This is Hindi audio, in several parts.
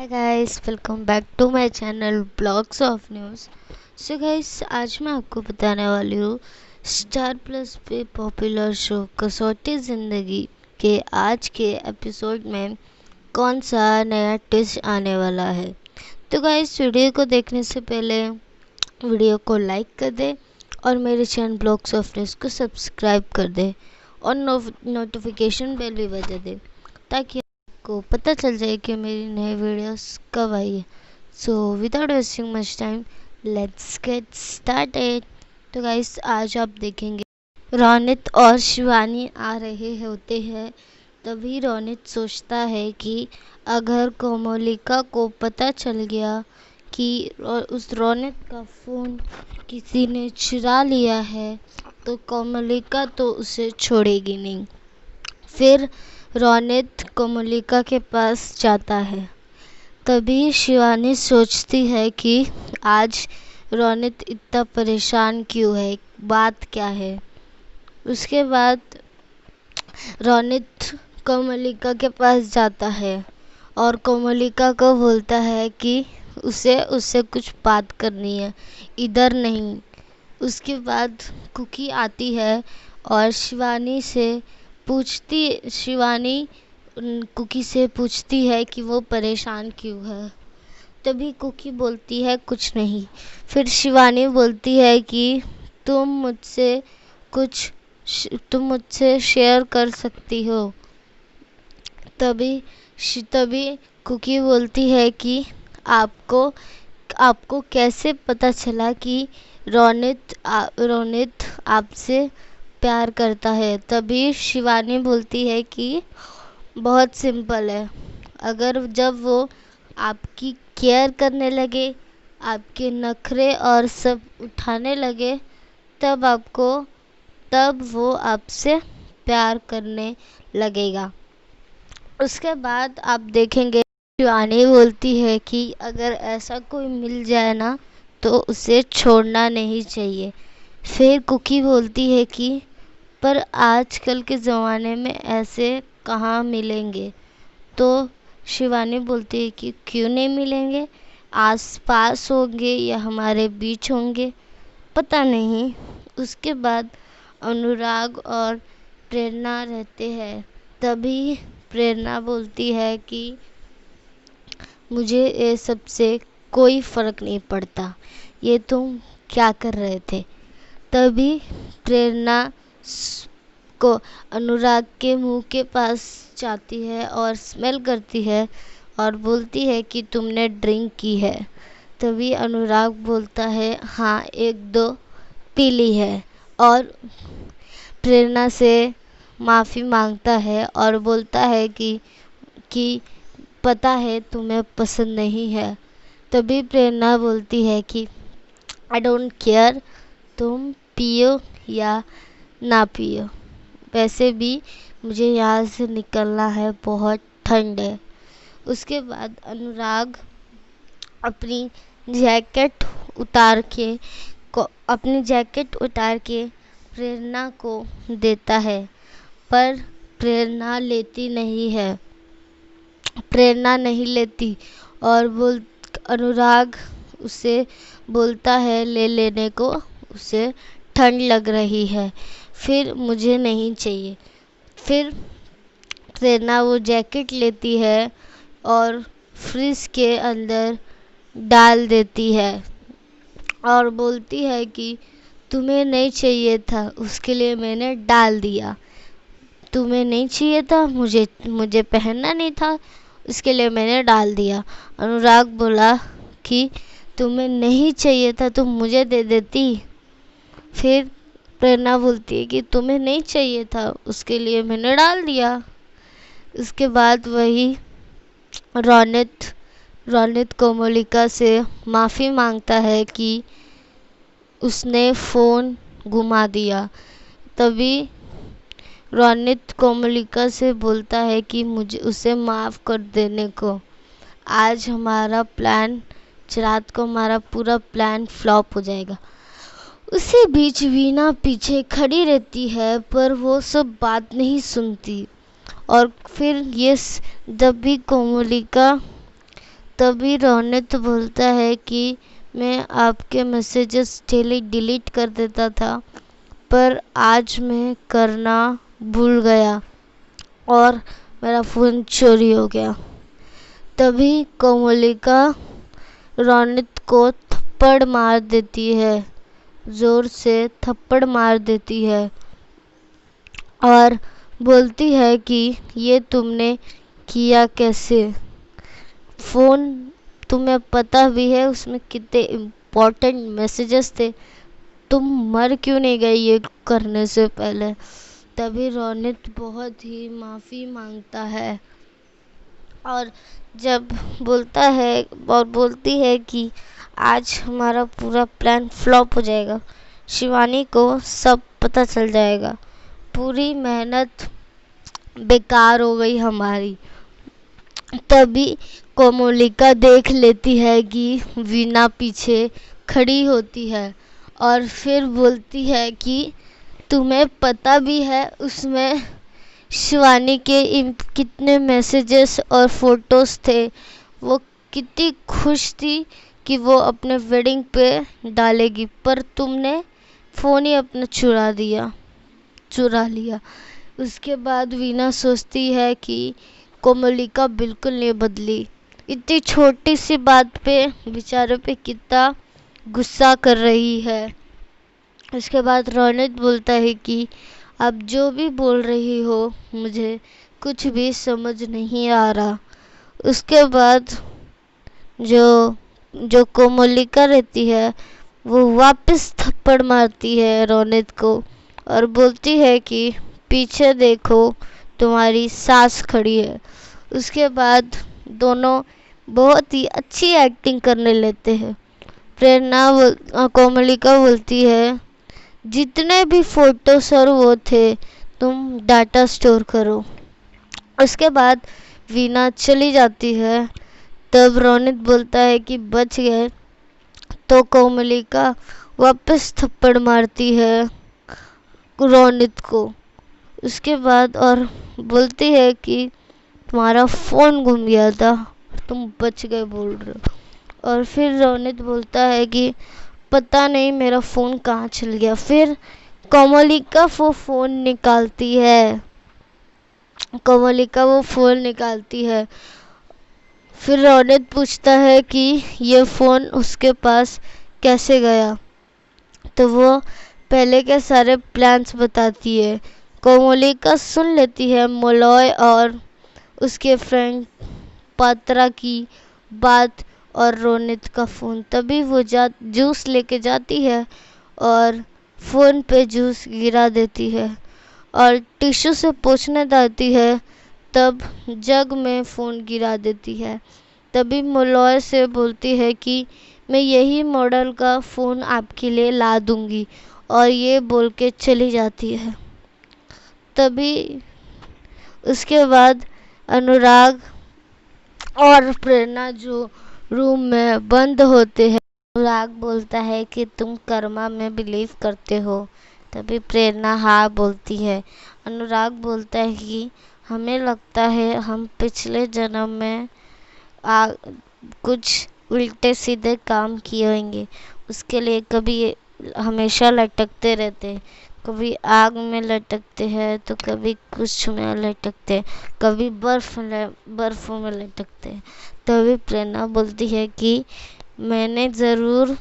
Hi guys, welcome back to my channel blogs of news. So guys, आज मैं आपको बताने वाली हूँ स्टार प्लस पे पॉपुलर शो कसौटी ज़िंदगी के आज के एपिसोड में कौन सा नया ट्विस्ट आने वाला है। तो गाइस, वीडियो को देखने से पहले वीडियो को लाइक कर दे और मेरे चैनल ब्लॉग्स ऑफ न्यूज़ को सब्सक्राइब कर दे और नोटिफिकेशन बेल भी बजा दे ताकि को पता चल जाए कि मेरी नई वीडियोस कब आई है। So without wasting much time, let's get started. तो गाइस, आज आप देखेंगे रोनित और शिवानी आ रहे होते हैं। तभी रोनित सोचता है कि अगर कोमोलिका को पता चल गया कि उस रोनित का फ़ोन किसी ने चुरा लिया है तो कोमोलिका तो उसे छोड़ेगी नहीं। फिर रोनित कोमोलिका के पास जाता है। तभी शिवानी सोचती है कि आज रोनित इतना परेशान क्यों है, बात क्या है। उसके बाद रोनित कोमोलिका के पास जाता है और कोमोलिका को बोलता है कि उससे कुछ बात करनी है, इधर नहीं। उसके बाद कुकी आती है और शिवानी कुकी से पूछती है कि वो परेशान क्यों है। तभी कुकी बोलती है कुछ नहीं। फिर शिवानी बोलती है कि तुम तुम मुझसे शेयर कर सकती हो। तभी कुकी बोलती है कि आपको कैसे पता चला कि रोनित आपसे प्यार करता है। तभी शिवानी बोलती है कि बहुत सिंपल है, अगर जब वो आपकी केयर करने लगे, आपके नखरे और सब उठाने लगे, तब वो आपसे प्यार करने लगेगा। उसके बाद आप देखेंगे शिवानी बोलती है कि अगर ऐसा कोई मिल जाए ना तो उसे छोड़ना नहीं चाहिए। फिर कुकी बोलती है कि पर आजकल के ज़माने में ऐसे कहाँ मिलेंगे। तो शिवानी बोलती है कि क्यों नहीं मिलेंगे, आस पास होंगे या हमारे बीच होंगे, पता नहीं। उसके बाद अनुराग और प्रेरणा रहते हैं। तभी प्रेरणा बोलती है कि मुझे ये सबसे कोई फ़र्क नहीं पड़ता, ये तुम क्या कर रहे थे। तभी प्रेरणा को अनुराग के मुंह के पास जाती है और स्मेल करती है और बोलती है कि तुमने ड्रिंक की है। तभी अनुराग बोलता है हाँ, एक दो पी ली है और प्रेरणा से माफ़ी मांगता है और बोलता है कि पता है तुम्हें पसंद नहीं है। तभी प्रेरणा बोलती है कि आई डोंट केयर, तुम पियो या ना पियो, वैसे भी मुझे यहाँ से निकलना है, बहुत ठंड है। उसके बाद अनुराग अपनी जैकेट उतार के प्रेरणा को देता है, पर प्रेरणा नहीं लेती और अनुराग उसे बोलता है ले लेने को, उसे ठंड लग रही है, फिर मुझे नहीं चाहिए। फिर प्रेरणा वो जैकेट लेती है और फ्रिज के अंदर डाल देती है और बोलती है कि तुम्हें नहीं चाहिए था, उसके लिए मैंने डाल दिया। तुम्हें नहीं चाहिए था, मुझे पहनना नहीं था, उसके लिए मैंने डाल दिया। अनुराग बोला कि तुम्हें नहीं चाहिए था, तुम मुझे दे देती। फिर प्रेरणा बोलती है कि तुम्हें नहीं चाहिए था, उसके लिए मैंने डाल दिया। उसके बाद वही रोनित कोमोलिका से माफ़ी मांगता है कि उसने फ़ोन घुमा दिया। तभी रोनित कोमोलिका से बोलता है कि मुझे उसे माफ़ कर देने को, आज रात को हमारा पूरा प्लान फ्लॉप हो जाएगा। उसी बीच वीना पीछे खड़ी रहती है, पर वो सब बात नहीं सुनती। और फिर जब भी तभी रोनित बोलता है कि मैं आपके मैसेजेस डेली डिलीट कर देता था, पर आज मैं करना भूल गया और मेरा फ़ोन चोरी हो गया। तभी कोमलिका रोनित को थप्पड़ मार देती है, जोर से थप्पड़ मार देती है और बोलती है कि ये तुमने किया कैसे? फ़ोन तुम्हें पता भी है उसमें कितने इम्पोर्टेंट मैसेजेस थे, तुम मर क्यों नहीं गए ये करने से पहले? तभी रोनित बहुत ही माफ़ी मांगता है और जब बोलता है और बोलती है कि आज हमारा पूरा प्लान फ्लॉप हो जाएगा, शिवानी को सब पता चल जाएगा, पूरी मेहनत बेकार हो गई हमारी। तभी कोमलिका देख लेती है कि वीना पीछे खड़ी होती है और फिर बोलती है कि तुम्हें पता भी है उसमें शिवानी के कितने मैसेजेस और फोटोज थे, वो कितनी खुश थी कि वो अपने वेडिंग पे डालेगी, पर तुमने फ़ोन ही अपना चुरा लिया। उसके बाद वीना सोचती है कि कोमलिका बिल्कुल नहीं बदली, इतनी छोटी सी बात पे बेचारे पे कितना गुस्सा कर रही है। उसके बाद रोनित बोलता है कि आप जो भी बोल रही हो मुझे कुछ भी समझ नहीं आ रहा। उसके बाद जो कोमलिका रहती है वो वापस थप्पड़ मारती है रोनित को और बोलती है कि पीछे देखो तुम्हारी सास खड़ी है। उसके बाद दोनों बहुत ही अच्छी एक्टिंग करने लेते हैं। कोमलिका बोलती है जितने भी फोटोस और वो थे तुम डाटा स्टोर करो। उसके बाद वीना चली जाती है। तब रोनित बोलता है कि बच गए, तो कोमलिका वापस थप्पड़ मारती है रोनित को। उसके बाद और बोलती है कि तुम्हारा फ़ोन गुम गया था, तुम बच गए बोल रहे हो। और फिर रोनित बोलता है कि पता नहीं मेरा फ़ोन कहाँ चल गया। फिर कोमलिका वो फ़ोन निकालती है, फिर रोनित पूछता है कि ये फ़ोन उसके पास कैसे गया, तो वो पहले के सारे प्लान्स बताती है। कोमलिका सुन लेती है मलॉय और उसके फ्रेंड पात्रा की बात और रोनित का फ़ोन। तभी वो जूस लेके जाती है और फ़ोन पे जूस गिरा देती है और टिश्यू से पोंछने जाती है, तब जग में फ़ोन गिरा देती है। तभी मलॉय से बोलती है कि मैं यही मॉडल का फ़ोन आपके लिए ला दूंगी, और ये बोल के चली जाती है। तभी उसके बाद अनुराग और प्रेरणा जो रूम में बंद होते हैं, अनुराग बोलता है कि तुम कर्मा में बिलीव करते हो। तभी प्रेरणा हाँ बोलती है। अनुराग बोलता है कि हमें लगता है हम पिछले जन्म में कुछ उल्टे सीधे काम किए होंगे, उसके लिए कभी हमेशा लटकते रहते हैं, कभी आग में लटकते हैं तो कभी कुछ में लटकते हैं, कभी बर्फ़ों में लटकते हैं। तभी प्रेरणा बोलती है कि मैंने ज़रूर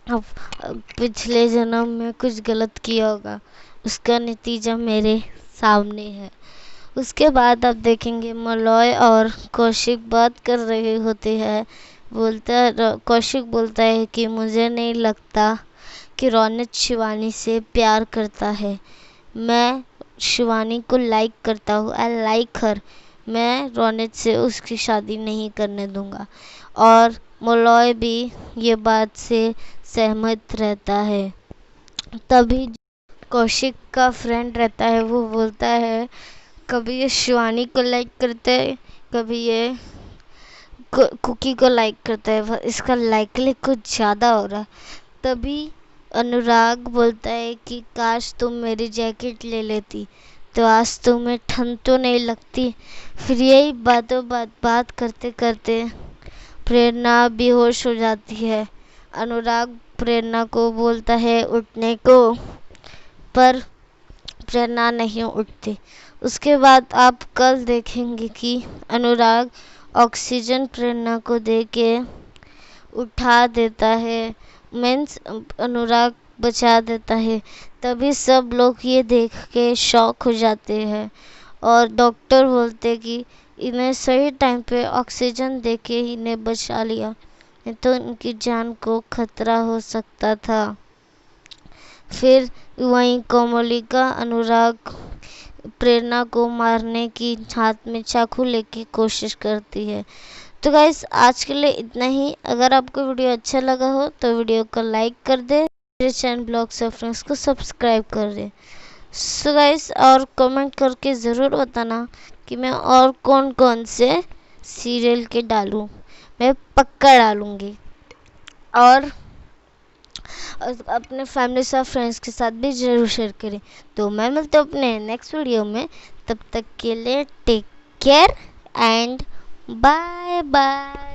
पिछले जन्म में कुछ गलत किया होगा, उसका नतीजा मेरे सामने है। उसके बाद आप देखेंगे मलॉय और कौशिक बात कर रहे होते हैं। कौशिक बोलता है कि मुझे नहीं लगता कि रोनित शिवानी से प्यार करता है, मैं शिवानी को लाइक करता हूँ, आई लाइक हर, मैं रोनित से उसकी शादी नहीं करने दूंगा। और मलॉय भी ये बात से सहमत रहता है। तभी कौशिक का फ्रेंड रहता है, वो बोलता है कभी ये शिवानी को लाइक करता है, कभी ये कुकी को लाइक करता है, इसका लाइकली कुछ ज़्यादा हो रहा है। तभी अनुराग बोलता है कि काश तुम मेरी जैकेट ले लेती तो आज तुम्हें ठंड तो नहीं लगती। फिर यही बात करते करते प्रेरणा बेहोश हो जाती है। अनुराग प्रेरणा को बोलता है उठने को, पर प्रेरणा नहीं उठती। उसके बाद आप कल देखेंगे कि अनुराग ऑक्सीजन प्रेरणा को देके उठा देता है, मीन्स अनुराग बचा देता है। तभी सब लोग ये देख के शॉक हो जाते हैं और डॉक्टर बोलते कि इन्हें सही टाइम पे ऑक्सीजन देके इन्हें बचा लिया, नहीं तो इनकी जान को खतरा हो सकता था। फिर वहीं कोमलिका अनुराग प्रेरणा को मारने की हाथ में चाकू लेके कोशिश करती है। तो गाइस आज के लिए इतना ही। अगर आपको वीडियो अच्छा लगा हो तो वीडियो को लाइक कर दे, मेरे चैनल ब्लॉग्स ऑफ फ्रेंड्स को सब्सक्राइब कर दे। सो गाइस और कमेंट करके ज़रूर बताना कि मैं और कौन कौन से सीरियल के डालूं, मैं पक्का डालूंगी। और अपने फैमिली और फ्रेंड्स के साथ भी ज़रूर शेयर करें। तो मैं मिलता हूँ अपने नेक्स्ट वीडियो में, तब तक के लिए take care and bye bye.